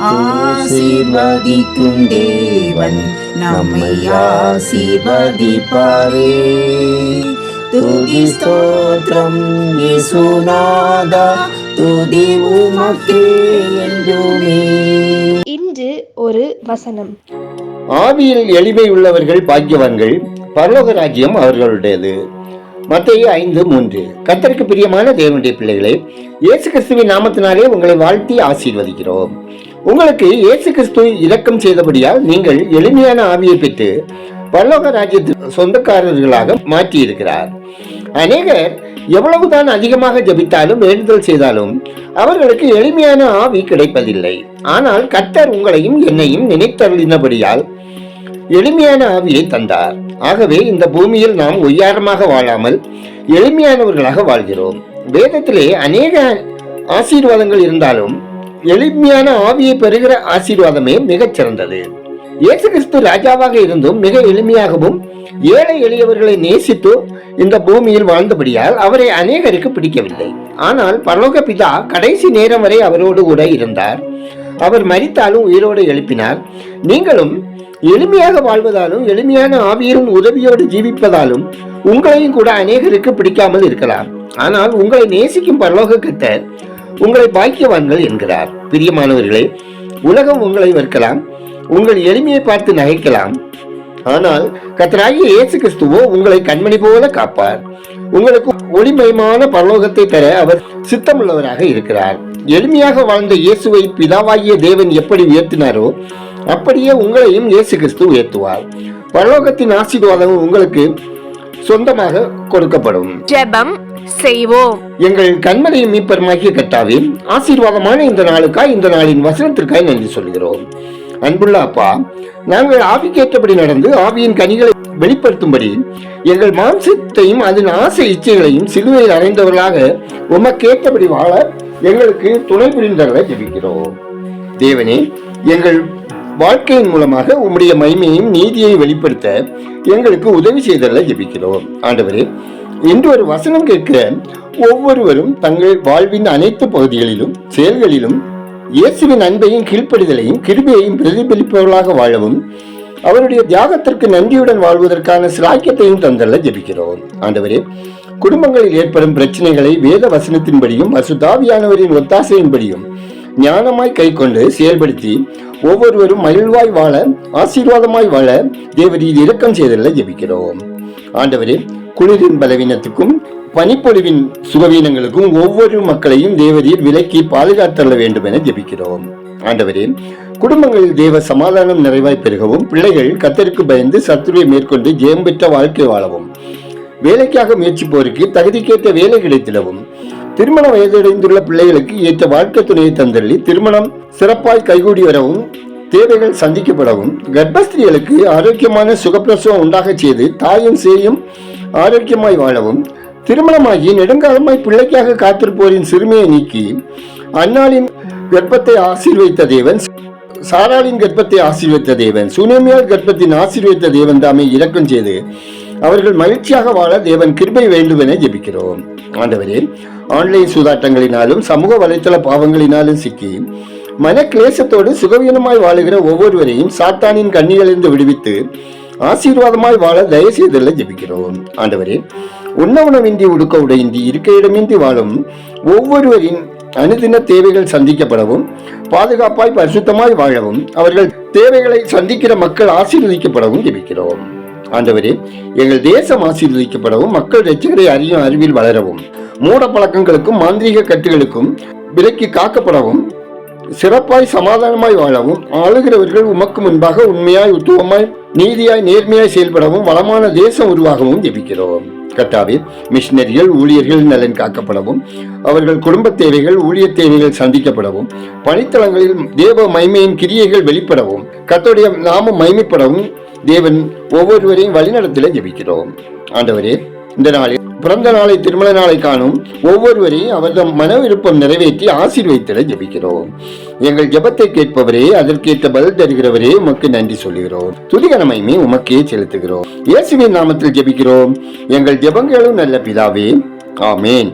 ஆசீர்வதிக்கும் தேவன் நம்மை ஆசீர்வதிப்பாரே. துதி ஸ்தோத்திரம் இயேசுநாதா, துதி உமக்கே என்றுமே. இன்று ஒரு வசனம். ஆவியில் எளிமை உள்ளவர்கள் பாக்கியவான்கள், பரலோக ராஜ்யம் அவர்களுடையது. மத்தேயு 5:3. கர்த்தருக்கு பிரியமான தேவனுடைய பிள்ளைகளே, இயேசு கிறிஸ்துவின் நாமத்தினாலே உங்களை வாழ்த்தி ஆசீர்வதிக்கிறோம். உங்களுக்கு இயேசு கிறிஸ்து இரக்கம் செய்தபடியால் நீங்கள் எளிமையான ஆவியை பெற்று பரலோக ராஜ்யத்தின் சொந்தக்காரர்களாக மாற்றி இருக்கிறார். அநேகர் எவ்வளவுதான் அதிகமாக ஜபித்தாலும் வேண்டுதல் செய்தாலும் அவர்களுக்கு எளிமையான ஆவி கிடைப்பதில்லை. ஆனால் கர்த்தர் உங்களையும் என்னையும் நினைத்தருளினபடியால் எளிமையான ஆவியை தந்தார். ஆகவே இந்த பூமியில் நாம் ஒய்யாரமாக வாழாமல் எளிமையானவர்களாக வாழ்கிறோம். வேதத்திலே அநேக ஆசீர்வாதங்கள் இருந்தாலும் எளிமையான ஆவியை பெறுகிற ஆசீர்வாதமே மிகச் சிறந்தது. இயேசு கிறிஸ்து ராஜாவாக இருந்தும் மிக எளிமையாகவும் ஏழை எளியவர்களை நேசித்து இந்த பூமியில் வாழ்ந்தபடியால் அவரை அநேகருக்கு பிடிக்கவில்லை. ஆனால் பரலோக பிதா கடைசி நேரம் வரை அவரோடு கூட இருந்தார். அவர் மரித்தாலும் உயிரோடு எழுப்பினார். நீங்களும் எளிமையாக வாழ்வதாலும் எளிமையான ஆவியின் உதவியோடு ஜீவிப்பதாலும் உங்களையும் கூட அநேகருக்கு பிடிக்காமல் இருக்கலாம். ஆனால் உங்களை நேசிக்கும் பரலோக கர்த்தர் உங்களை பாக்கியவான்கள் என்கிறார். பிரியமானவர்களே, உலகம் உங்களை வெறுக்கலாம், உங்கள் எளிமையை பார்த்து நகைக்கலாம். ஆனால் கர்த்தராகிய இயேசு கிறிஸ்துவோ உங்களை கண்மணி போல காப்பார். உங்களுக்கு ஒளிமயமான பரலோகத்தை தர அவர் சித்தமுள்ளவராக இருக்கிறார். எளிமையாக வாழ்ந்த இயேசுவை பிதாவாகிய தேவன் எப்படி உயர்த்தினாரோ அப்படியே உங்களையும் இயேசு கிறிஸ்து உயர்த்துவார். பரலோகத்தின் ஆசீர்வாதம் உங்களுக்கு சொந்தமாக கொடுக்கப்படும். ஜெபம் செய்வோம். எங்கள் கண்மலையும் மீட்பருமாகிய கர்த்தாவே, ஆசீர்வாதமான இந்த நாளுக்காய், இந்த நாளின் வசனத்திற்காய் நன்றி சொல்கிறோம். அன்புள்ள அப்பா, நாங்கள் ஆவிக்கேற்றபடி நடந்து ஆவியின் கனிகளை வெளிப்படுத்தும்படி எங்கள் மாம்சத்தையும் அதன் ஆசை இச்சைகளையும் சிலுவையில் அறைந்தவர்களாக உமக்கேற்றபடி வாழ எங்களுக்கு துணை புரிந்தவர்களை ஜெபிக்கிறோம். தேவனே, எங்கள் வாழ்க்கையின் மூலமாக உம்முடைய மகிமையும் நீதியை வெளிப்படுத்த எங்களுக்கு உதவி செய்தல்ல ஜெபிக்கிறோம். ஆண்டவரே, இன்று ஒரு வசனம் கேட்கிற ஒவ்வொருவரும் தங்கள் வாழ்வின் அனைத்து பகுதிகளிலும் செயல்களிலும் இயேசுவின் அன்பையும் கீழ்ப்படிதலையும் கிருபையையும் பிரதிபலிப்பவர்களாக வாழவும் அவருடைய தியாகத்திற்கு நன்றியுடன் வாழ்வதற்கான சிலாக்கியத்தையும் தந்தல்ல ஜெபிக்கிறோம். ஆண்டவரே, குடும்பங்களில் ஏற்படும் பிரச்சனைகளை வேத வசனத்தின்படியும் பரிசுத்தாவியானவரின் ஒத்தாசையின்படியும் ஞானமாய் கை கொண்டு செயல்படுத்தி ஒவ்வொருவரும் மகிழ்வாய் வாழ, ஆசீர்வாதமாய் வாழ தேவரீர் இரக்கம் செய்தல்ல ஜெபிக்கிறோம். ஆண்டவரே, குளிரின் பலவீனத்துக்கும் பனிப்பொழிவின் சுகவீனங்களுக்கும் ஒவ்வொரு மக்களையும் தேவரீர் விலக்கி பாதுகாத்தள்ள வேண்டும் என ஜெபிக்கிறோம். ஆண்டவரே, குடும்பங்களில் தேவ சமாதானம் நிறைவாய் பெருகவும், பிள்ளைகள் கர்த்தருக்கு பயந்து சத்துருவை மேற்கொண்டு ஜெயம் பெற்ற வாழ்க்கை வாழவும், வேலைக்காக முயற்சிப்போருக்கு தகுதிக்கேற்ற வேலை கிடைத்திடவும், திருமண வயதடைந்துள்ள பிள்ளைகளுக்கு ஏற்ற வாழ்க்கை துணையை தந்தள்ளி திருமணம் சிறப்பாய் கைகூடி வரவும், தேவைகள் சந்திக்கப்படவும், கர்ப்பஸ்திரிகளுக்கு ஆரோக்கியமான சுகப்பிரசவம் உண்டாக செய்து தாயும் சேயும் ஆரோக்கியமாய் வாழவும், திருமணமாகி நெடுங்காலமாய் பிள்ளைக்காக காத்திருப்போரின் சிறுமையை நீக்கி அன்னாளின் கர்ப்பத்தை ஆசீர்வைத்த தேவன், சாராளின் கர்ப்பத்தை ஆசீர்வைத்த தேவன், சுனேமியால் கர்ப்பத்தின் ஆசீர்வைத்த தேவன் தாமே இரக்கம் செய்து அவர்கள் மகிழ்ச்சியாக வாழ தேவன் கிருபை வேண்டும் என ஜெபிக்கிறோம். ஆண்டவரே, ஆன்லைன் சூதாட்டங்களினாலும் சமூக வலைத்தள பாவங்களினாலும் சிக்கி மன கிளேசத்தோடு சுகவீனமாய் வாழுகிற ஒவ்வொருவரையும் சாத்தானின் கண்ணிகளிலிருந்து விடுவித்து ஆசீர்வாதமாய் வாழ தயவு செய்தல்ல ஜெபிக்கிறோம். ஆண்டவரே, உண்ணவுணவின்றி உடுக்க உடையின்றி இருக்க இடமின்றி வாழும் ஒவ்வொருவரின் அனுதின தேவைகள் சந்திக்கப்படவும், பாதுகாப்பாய் பரிசுத்தமாய் வாழவும், அவர்கள் தேவைகளை சந்திக்கிற மக்கள் ஆசீர்வதிக்கப்படவும் ஜெபிக்கிறோம். ஆண்டவரே, எங்கள் தேசம் ஆசீர்வதிக்கப்படவும், மக்கள் இரட்சகரை அறியும் அறிவில் வளரவும், மூட பழக்கங்களுக்கும் மாந்திரீக கட்டுகளுக்கும் விலக்கி காக்கப்படவும், சிறப்பாய் சமாதானமாய் வாழவும், ஆளுகிறவர்கள் உமக்கு முன்பாக உண்மையாய் உத்துவமாய் நீதியாய் நேர்மையாய் செயல்படவும், வளமான தேசம் உருவாகவும் ஜெபிக்கிறோம். கர்த்தாவே, மிஷினரிகள் ஊழியர்கள் நலன் காக்கப்படவும், அவர்கள் குடும்ப தேவைகள் ஊழிய தேவைகள் சந்திக்கப்படவும், பணித்தளங்களில் தேவ மகிமையின் கிரியைகள் வெளிப்படவும், கர்த்தருடைய நாமம் மகிமைப்படவும் தேவன் ஒவ்வொருவரையும் வழிநடத்தில ஜெபிக்கிறோம். ஆண்டவரே, இந்த நாளில் பிறந்த நாளை திருமண நாளை காணும் ஒவ்வொருவரையும் அவர்கள் மன விருப்பம் நிறைவேற்றி ஆசீர்வதித்திட ஜெபிக்கிறோம். எங்கள் ஜெபத்தை கேட்பவரே, அதற்கேற்ற பதில் தருகிறவரே, உமக்கு நன்றி சொல்லுகிறோம். துதிகனமையுமே உமக்கே செலுத்துகிறோம். இயேசுவின் நாமத்தில் ஜெபிக்கிறோம் எங்கள் ஜெபங்களும் நல்ல பிதாவே, ஆமேன்.